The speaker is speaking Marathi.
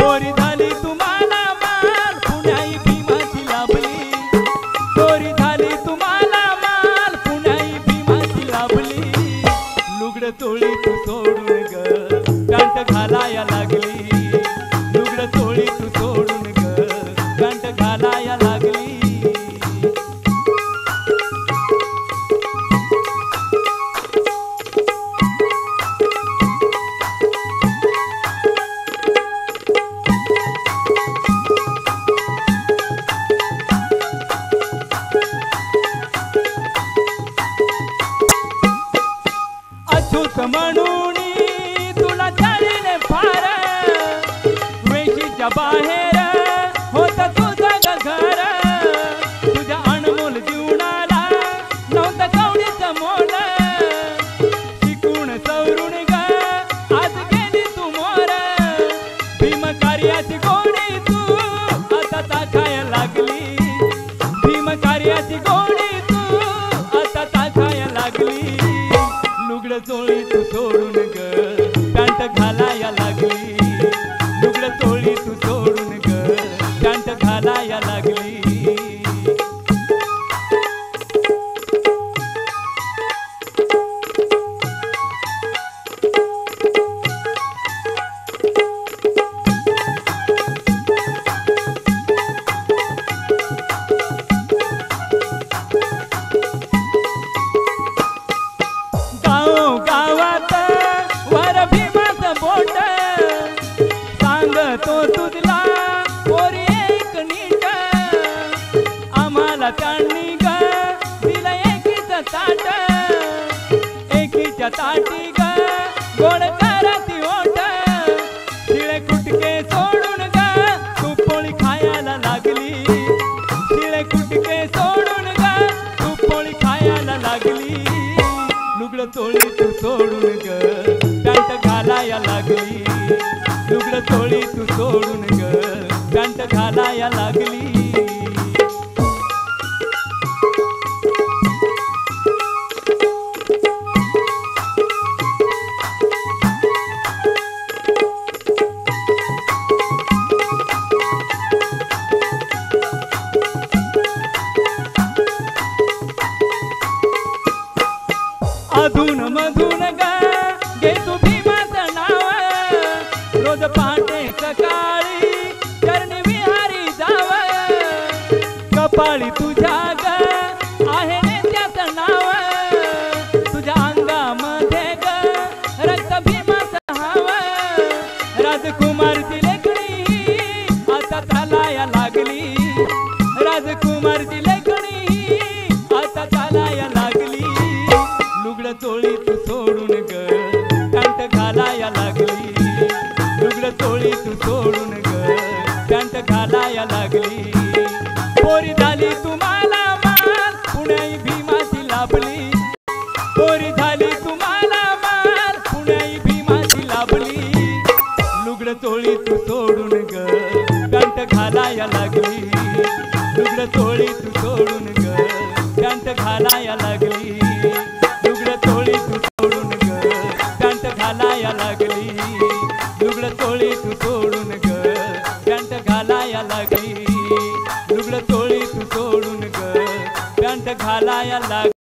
पोरी झाली तुम्हाला माल पुण्याई भीमाची लाभली, पोरी झाली तुम्हाला माल पुण्याई भीमाची लाभली। लुगडं चोळी तू सोडून ग गांठ घालाया लागली, लुगडं चोळी तू सोडून ग गांठ घालाया लागली। अछूत म्हणून तुला चालेल फार, वेशीच्या बाहेर होत तुझं घर, तुझ्या अनमोल जीवनाला नव्हतं कवडीचं मोल। शिकून सवरून ग आज गेली तू मोर, भीम कार्याची गोडी तू आता चाखाया लागली, भीम कार्याची गोडी तू आता चाखाया लागली। लुगडं चोळी तू सोडून ग पॅन्ट घालाया लागली, लुगडं चोळी तू सोडून ग पॅन्ट घालाया लागली। गावात वर भीमाचं बोट सांगतो तुझला पोरी एक नीट, आम्हाला त्यांनी ग दिलं एकीचं ताट, एकीच्या ताटी ग गोड करती ओट। शिळे कुटके सोडून ग तू पोळी खायला लागली, शिळे कुटके सोडून ग तू पोळी खायला लागली। लुगडं चोळी तू सोडून ग पॅन्ट घालाया लागली, लुगडं चोळी तू सोडून ग पॅन्ट घालाया लागली। अधून मधून ग घे तू भीमाचं नाव, रोज पहाटे सकाळी चरणी विहारी जाव। कपाळी तुझ्या ग आहे नेत्याचं नाव, तुझ्या अंगामध्ये ग रक्त भीमाचं हाव। राजकुमारची लेखणी आता चालाया लागली, राजकुमारची लेखणी आता चालाया लागली। लुगडं चोळी तू सोडून ग पॅन्ट घालाया लागली, लुगडं चोळी तू सोडून ग पॅन्ट घालाया लागली। पोरी झाली तुम्हाला माल पुण्याई भीमाची लाभली, पोरी झाली तुम्हाला माल पुण्याई भीमाची लाभली। लुगडं चोळी तू सोडून ग पॅन्ट घालाया लागली, लुगडं चोळी तू सोडून ग पॅन्ट घालाया लागली, लुगडं चोळी तू सोडून ग पॅन्ट घालाया लागली, लुगडं चोळी तू सोडून ग पॅन्ट घालाया लागली, लुगडं चोळी तू सोडून ग पॅन्ट घालाया लागली।